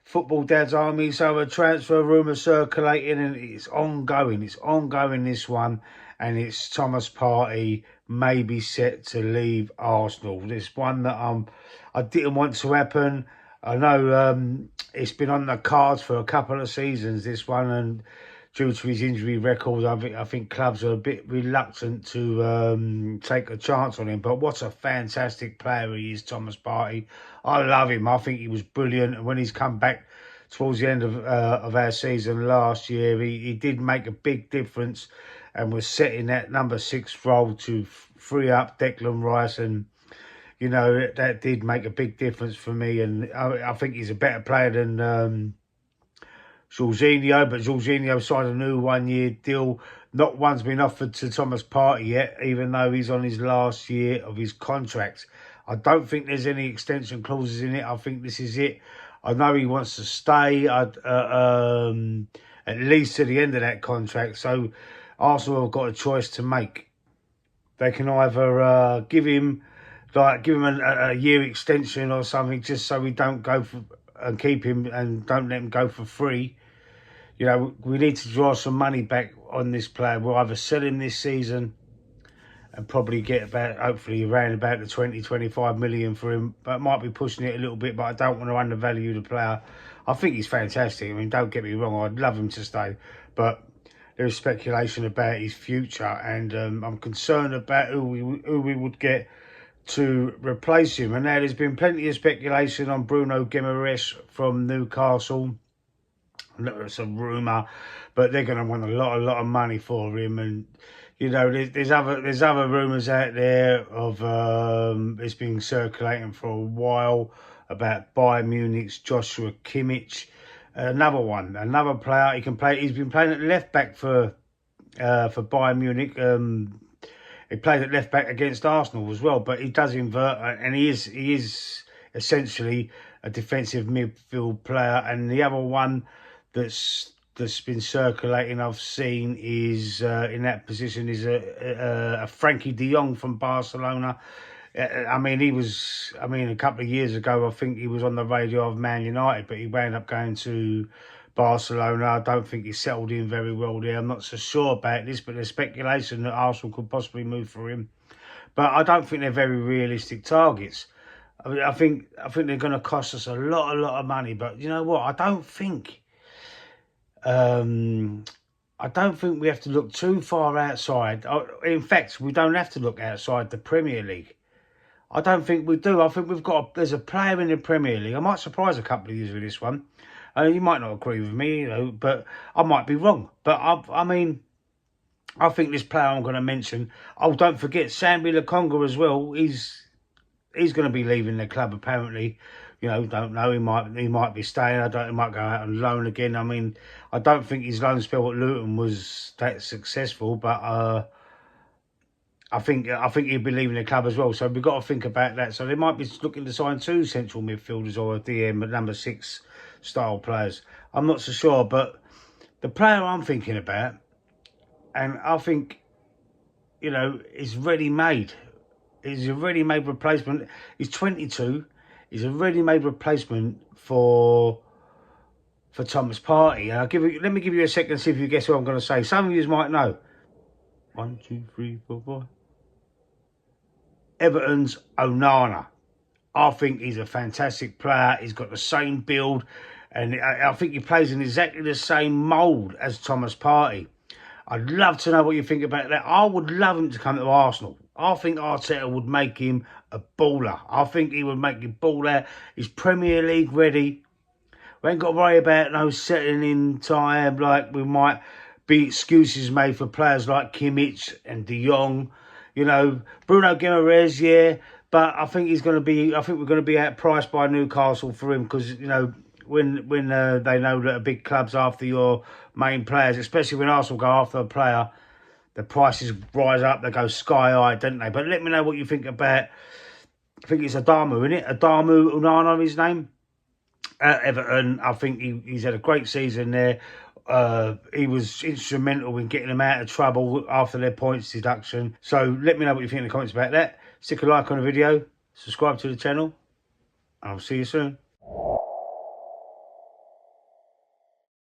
Football Dad's Army. So a transfer rumour circulating, and it's ongoing. It's ongoing, this one. And it's Thomas Partey may be set to leave Arsenal. This one that I didn't want to happen. I know it's been on the cards for a couple of seasons, this one, and due to his injury record, I think clubs are a bit reluctant to take a chance on him. But what a fantastic player he is, Thomas Partey. I love him. I think he was brilliant. And when he's come back towards the end of our season last year, he did make a big difference and was setting that number 6 role to free up Declan Rice. And, you know, that did make a big difference for me. And I think he's a better player than Jorginho, but Jorginho signed a new 1-year deal. Not one's been offered to Thomas Partey yet, even though he's on his last year of his contract. I don't think there's any extension clauses in it. I think this is it. I know he wants to stay at least to the end of that contract. So Arsenal have got a choice to make. They can either give him a year extension or something, just so we don't go for and keep him and don't let him go for free. You know, we need to draw some money back on this player. We'll either sell him this season and probably get about, hopefully, around about the 20-25 million for him. But I might be pushing it a little bit, but I don't want to undervalue the player. I think he's fantastic. I mean, don't get me wrong, I'd love him to stay. But there is speculation about his future, and I'm concerned about who we would get to replace him. And now there's been plenty of speculation on Bruno Guimaraes from Newcastle. It's a rumour, but they're going to want a lot of money for him. And you know, there's other rumours out there of it's been circulating for a while about Bayern Munich's Joshua Kimmich. Another player. He can play. He's been playing at left back for Bayern Munich. He played at left back against Arsenal as well, but he does invert, and he is essentially a defensive midfield player. And the other one that's been circulating, I've seen, is in that position is a Frankie de Jong from Barcelona. I mean, a couple of years ago, I think he was on the radar of Man United, but he wound up going to Barcelona. I don't think he settled in very well there. I'm not so sure about this, but there's speculation that Arsenal could possibly move for him. But I don't think they're very realistic targets. I mean, I think they're going to cost us a lot of money. But you know what? I don't think we have to look too far outside. In fact, we don't have to look outside the Premier League. I don't think we do. I think there's a player in the Premier League. I might surprise a couple of years with this one. You might not agree with me, you know, but I might be wrong. But I mean, I think this player I'm going to mention. Oh, don't forget Sambi Lokonga as well. He's going to be leaving the club apparently. You know, don't know. He might be staying. He might go out on loan again. I mean, I don't think his loan spell at Luton was that successful, but I think he'll be leaving the club as well. So we've got to think about that. So they might be looking to sign 2 central midfielders or a DM at number 6 style players. I'm not so sure, but the player I'm thinking about, and I think, you know, is ready-made. He's a ready-made replacement. He's 22. He's a ready-made replacement for Thomas Partey. Let me give you a second to see if you guess what I'm going to say. Some of you might know. 1, 2, 3, 4, 5. Everton's Onana. I think he's a fantastic player. He's got the same build, and I think he plays in exactly the same mould as Thomas Partey. I'd love to know what you think about that. I would love him to come to Arsenal. I think Arteta would make him a baller. I think he would make him baller. He's Premier League ready. We ain't got to worry about no settling in time like we might be excuses made for players like Kimmich and De Jong. You know, Bruno Guimaraes, yeah. But I think we're going to be outpriced by Newcastle for him because, you know, when they know that a big club's after your main players, especially when Arsenal go after a player, the prices rise up, they go sky high, don't they? But let me know what you think about, I think it's Adamu, isn't it? Adamu Onana, his name? At Everton, I think he's had a great season there. He was instrumental in getting them out of trouble after their points deduction. So let me know what you think in the comments about that. Stick a like on the video, subscribe to the channel, and I'll see you soon.